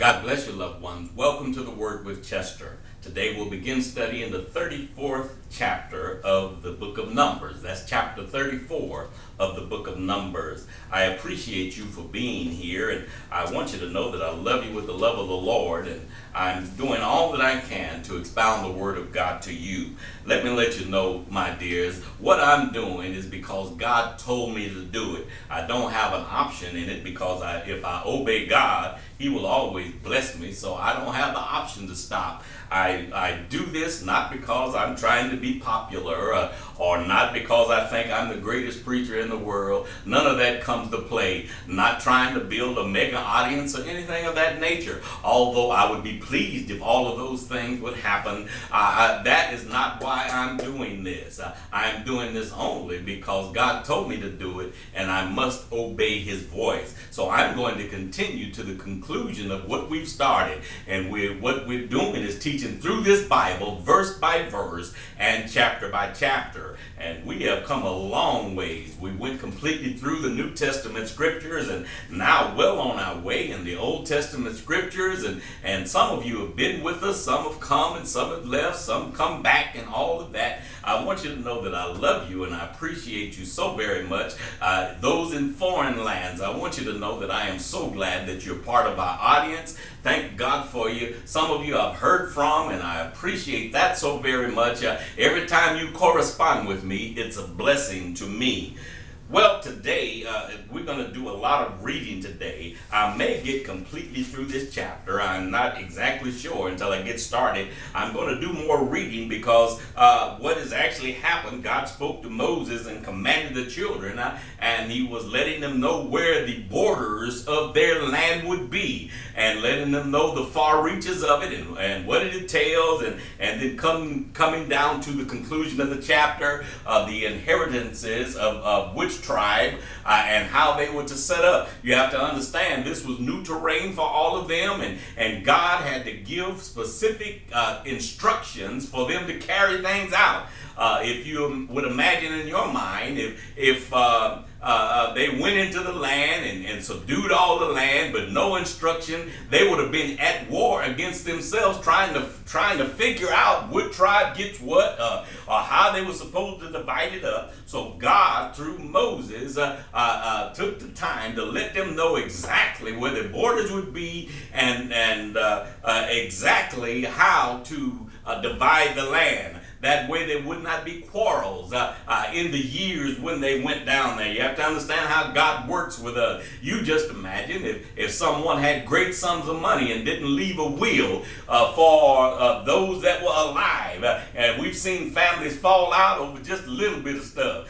God bless you, loved ones. Welcome to the Word with Chester. Today we'll begin studying the 34th chapter of the book of Numbers. That's chapter 34 of the book of Numbers. I appreciate you for being here, and I want you to know that I love you with the love of the Lord, and I'm doing all that I can to expound the Word of God to you. Let me let you know, my dears, what I'm doing is because God told me to do it. I don't have an option in it because if I obey God, He will always bless me, so I don't have the option to stop. I do this not because I'm trying to be popular or not because I think I'm the greatest preacher in the world. None of that comes to play. Not trying to build a mega audience or anything of that nature. Although I would be pleased if all of those things would happen. That is not why I'm doing this. I'm doing this only because God told me to do it, and I must obey His voice. So I'm going to continue to the conclusion of what we've started. And what we're doing is teaching through this Bible, verse by verse and chapter by chapter. And we have come a long ways. We went completely through the New Testament scriptures and now well on our way in the Old Testament scriptures. And some of you have been with us, some have come and some have left, some come back and all of that. I want you to know that I love you and I appreciate you so very much. Those in foreign lands, I want you to know that I am so glad that you're part of our audience. Thank God for you. Some of you I've heard from, and I appreciate that so very much. Every time you correspond with me, it's a blessing to me. Well, today, we're going to do a lot of reading today. I may get completely through this chapter. I'm not exactly sure until I get started. I'm going to do more reading because what has actually happened, God spoke to Moses and commanded the children, and He was letting them know where the borders of their land would be, and letting them know the far reaches of it and what it entails, and then coming down to the conclusion of the chapter, the inheritances of which tribe and how they were to set up. You have to understand this was new terrain for all of them, and God had to give specific instructions for them to carry things out. If you would imagine in your mind, if they went into the land and subdued all the land, but no instruction, they would have been at war against themselves, trying to figure out what tribe gets what, or how they were supposed to divide it up. So God, through Moses, took the time to let them know exactly where the borders would be and exactly how to divide the land. That way there would not be quarrels in the years when they went down there. You have to understand how God works with us. You just imagine if someone had great sums of money and didn't leave a will for those that were alive. And we've seen families fall out over just a little bit of stuff,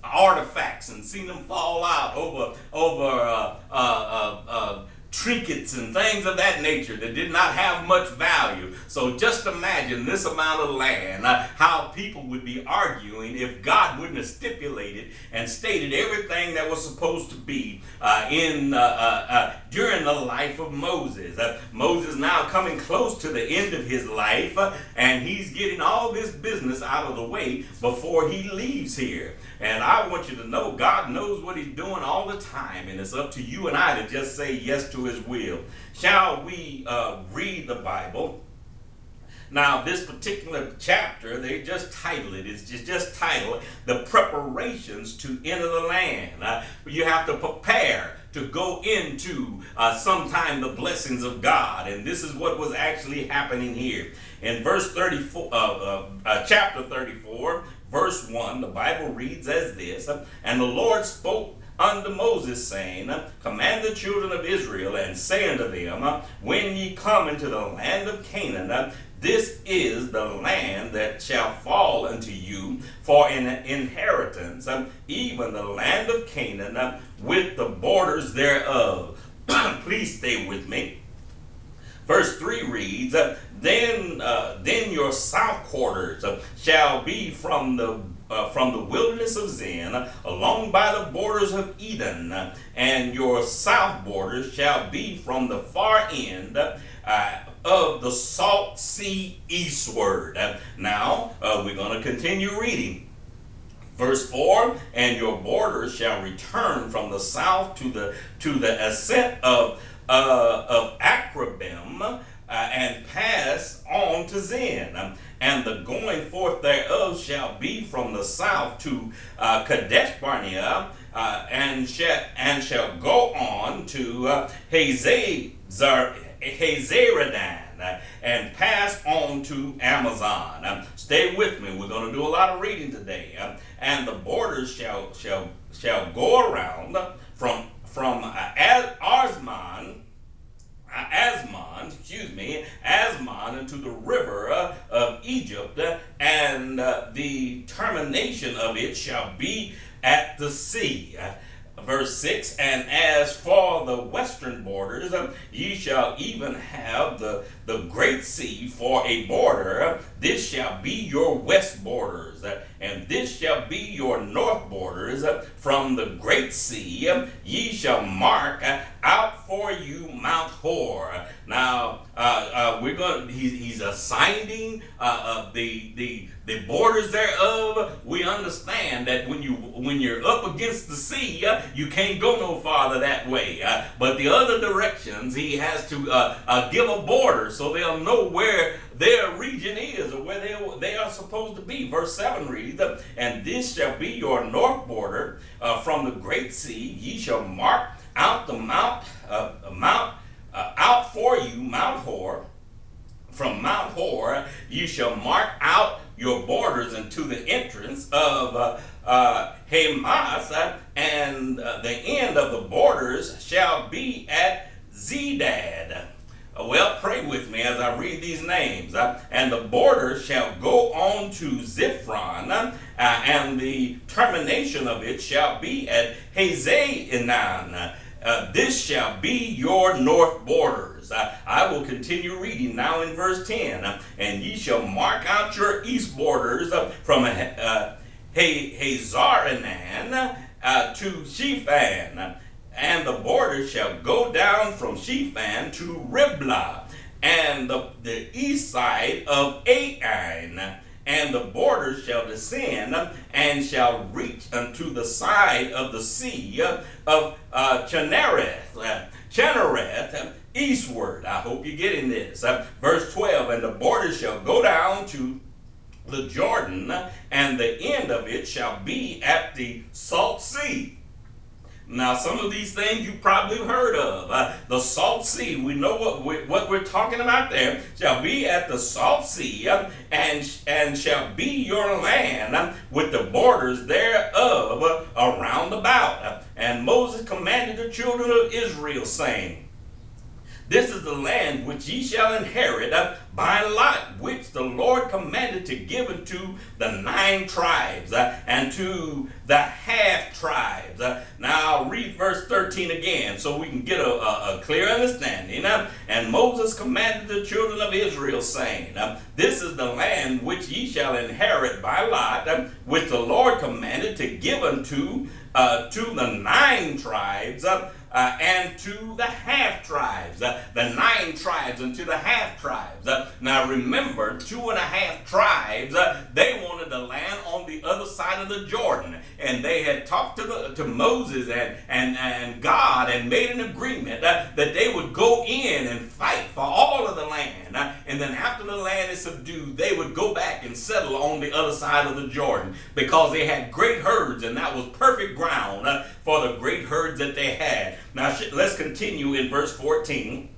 artifacts, and seen them fall out over trinkets and things of that nature that did not have much value. So just imagine this amount of land, how people would be arguing if God wouldn't have stipulated and stated everything that was supposed to be during the life of Moses. Moses now coming close to the end of his life, and he's getting all this business out of the way before he leaves here. And I want you to know God knows what He's doing all the time, and it's up to you and I to just say yes to His will. Shall we read the Bible? Now, this particular chapter, they just titled it. It's just titled, The Preparations to Enter the Land. You have to prepare to go into sometime the blessings of God. And this is what was actually happening here. In verse 34, chapter 34, verse 1, the Bible reads as this, And the Lord spoke unto Moses, saying, Command the children of Israel, and say unto them, When ye come into the land of Canaan, this is the land that shall fall unto you for an inheritance, even the land of Canaan with the borders thereof. Please stay with me. Verse 3 reads, Then your south quarters shall be from the wilderness of Zin, along by the borders of Eden, and your south borders shall be from the far end of the salt sea eastward. Now, we're going to continue reading. Verse 4, and your borders shall return from the south to the ascent of of Akrabim, and pass on to Zin. And the going forth thereof shall be from the south to Kadesh Barnea, and shall go on to Hazaradan, and pass on to Amazon. Stay with me. We're going to do a lot of reading today. And the borders shall go around from Asmon into the river of Egypt, and the termination of it shall be at the sea. Verse 6, and as for the western borders, ye shall even have the great sea for a border. This shall be your west borders, and this shall be your north borders. From the great sea ye shall mark out for you Mount Hor. Now he's assigning the borders thereof. We understand that when you're up against the sea, you can't go no farther that way. But the other directions, he has to give a border so they'll know where their region is, or where they are supposed to be. Verse 7 reads, and this shall be your north border from the great sea. Ye shall mark out the mount out for you Mount Hor. From Mount Hor you shall mark out your borders into the entrance of Hamas, and the end of the borders shall be at Zedad. Well, pray with me as I read these names. And the border shall go on to Ziphron, and the termination of it shall be at Hazaenan. This shall be your north borders. I will continue reading now in verse 10. And ye shall mark out your east borders from Hazaranan to Shephan. And the border shall go down from Shephan to Riblah, and the east side of Ain. And the border shall descend and shall reach unto the side of the sea of Chinnereth eastward. I hope you're getting this. Verse 12, and the border shall go down to the Jordan, and the end of it shall be at the Salt Sea. Now, some of these things you probably heard of. The Salt Sea, we know what we're talking about there, shall be at the Salt Sea, and shall be your land with the borders thereof around about. And Moses commanded the children of Israel, saying, this is the land which ye shall inherit by lot, which the Lord commanded to give unto the 9 tribes and to the half tribes. Now read verse 13 again so we can get a clear understanding. And Moses commanded the children of Israel, saying, this is the land which ye shall inherit by lot, which the Lord commanded to give unto to the 9 tribes, and to the half tribes. The 9 tribes and to the half tribes. Now remember, 2.5 tribes, they wanted the land on the other side of the Jordan. And they had talked to Moses and God, and made an agreement that they would go in and fight for all of the land. And then after the land is subdued, they would go back and settle on the other side of the Jordan, because they had great herds, and that was perfect ground for the great herds that they had. Now let's continue in verse 14.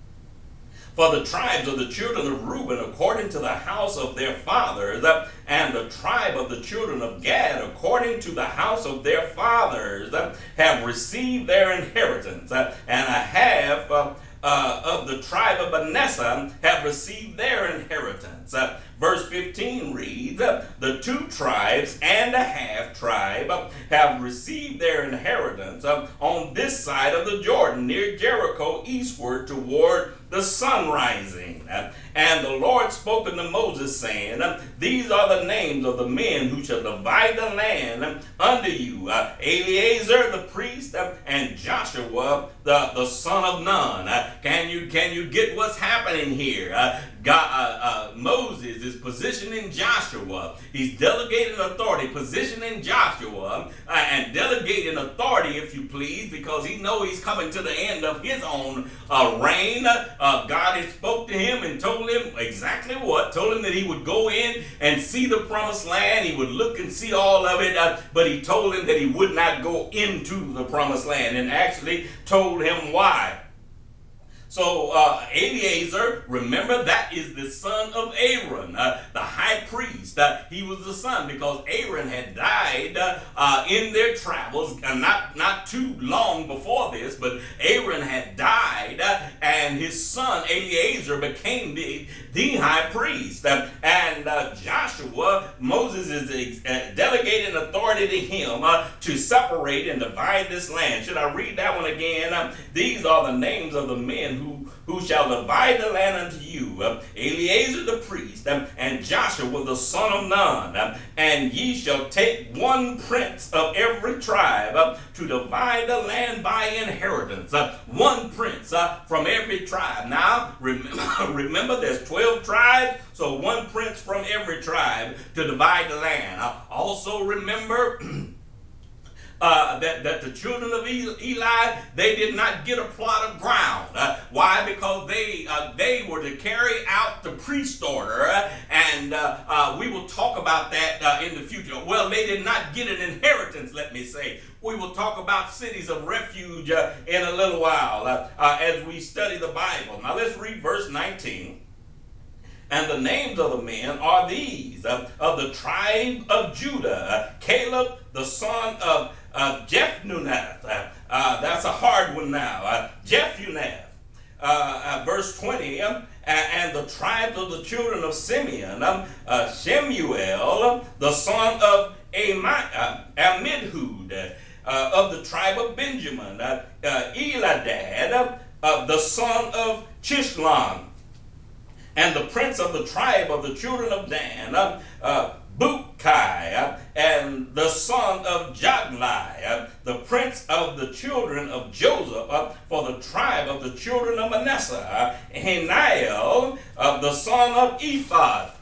For the tribes of the children of Reuben according to the house of their fathers, and the tribe of the children of Gad according to the house of their fathers, have received their inheritance, and a half of the tribe of Manasseh have received their inheritance. Verse 15 reads, the 2 tribes and a half tribe have received their inheritance on this side of the Jordan, near Jericho, eastward toward the sun rising. And the Lord spoke unto Moses, saying, these are the names of the men who shall divide the land unto you, Eleazar the priest, and Joshua the son of Nun. Can you get what's happening here? Moses is positioning Joshua. He's delegating authority, positioning Joshua, and delegating authority, if you please, because he knows he's coming to the end of his own reign. God had spoke to him and told him exactly what. Told him that he would go in and see the promised land. He would look and see all of it, but he told him that he would not go into the promised land, and actually told him why. So Eleazar, remember, that is the son of Aaron, the high priest. He was the son because Aaron had died in their travels, not too long before this, but Aaron had died, and his son Eleazar became the high priest. And Joshua, Moses is delegating authority to him to separate and divide this land. Should I read that one again? These are the names of the men who shall divide the land unto you, Eleazar the priest, and Joshua the son of Nun, and ye shall take one prince of every tribe to divide the land by inheritance. One prince from every tribe. Now, remember there's 12 tribes, so one prince from every tribe to divide the land. Also remember that the children of Eli, they did not get a plot of ground. Why? Because they were to carry out the priest order, and we will talk about that in the future. Well, they did not get an inheritance, let me say. We will talk about cities of refuge in a little while as we study the Bible. Now let's read verse 19. And the names of the men are these: of the tribe of Judah, Caleb the son of Jephunneh. That's a hard one now. Jephunneh. Verse 20, and the tribes of the children of Simeon, Shemuel the son of Amidhud. Of the tribe of Benjamin, Eladad the son of Chishlon. And the prince of the tribe of the children of Dan, Bukai, and the son of Joglai, the prince of the children of Joseph, for the tribe of the children of Manasseh, Haniel, the son of Ephod.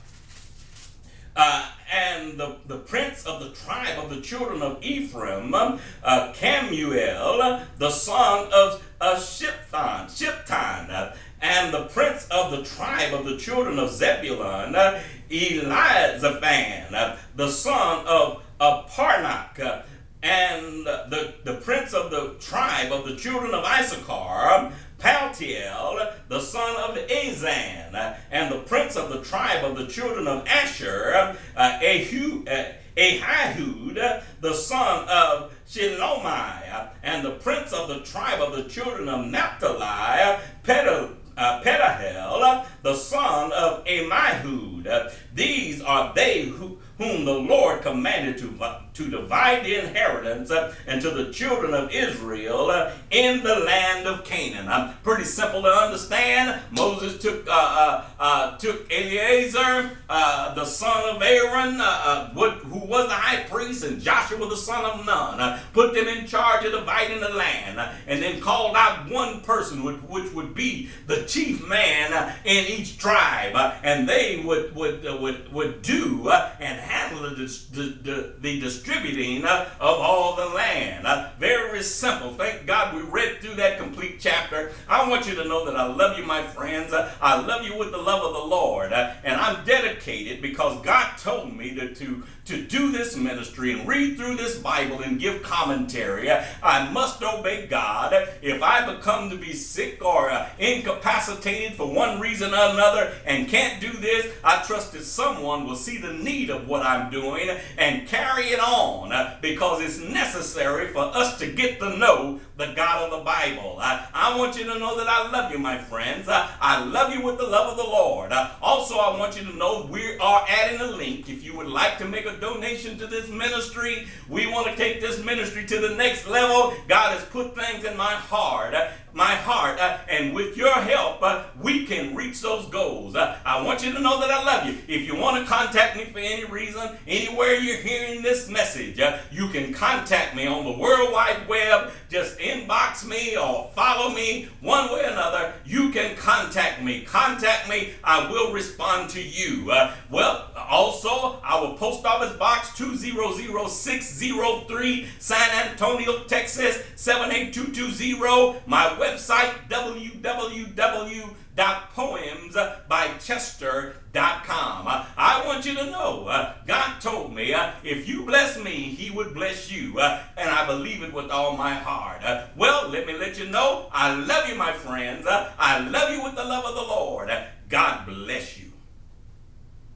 And the prince of the tribe of the children of Ephraim, Camuel, the son of Shiptan, and the prince of the tribe of the children of Zebulun, Elizaphan, the son of Parnak, and the prince of the tribe of the children of Issachar, Paltiel, the son of Azan, and the prince of the tribe of the children of Asher, Ahihud, the son of Shilomai, and the prince of the tribe of the children of Naphtali, Pedahel, the son of Amihud. These are they whom the Lord commanded to divide the inheritance unto the children of Israel in the land of Canaan. Pretty simple to understand. Moses took Eleazar, the son of Aaron, who was the high priest, and Joshua the son of Nun, put them in charge of dividing the land, and then called out one person, which would be the chief man in each tribe, and they would do and handle the distributing of all the land. Very simple. Thank God we read through that complete chapter. I want you to know that I love you, my friends. I love you with the love of the Lord, and I'm dedicated because God told me to do this ministry and read through this Bible and give commentary. I must obey God. If I become to be sick or incapacitated for one reason or another and can't do this, I trust that someone will see the need of what I'm doing and carry it on, because it's necessary for us to get to know the God of the Bible. I want you to know that I love you, my friends. I love you with the love of the Lord. Also, I want you to know we are adding a link. If you would like to make a donation to this ministry, we want to take this ministry to the next level. God has put things in my heart, and with your help, we can reach those goals. I want you to know that I love you. If you want to contact me for any reason, anywhere you're hearing this message, you can contact me on the World Wide Web. Just inbox me or follow me one way or another, you can contact me. Contact me. I will respond to you. Also, our post office box 200603, San Antonio, Texas 78220. My website www.poemsbychester.com. I want you to know, God told me, if you bless me, he would bless you. And I believe it with all my heart. Well, let me let you know, I love you, my friends. I love you with the love of the Lord.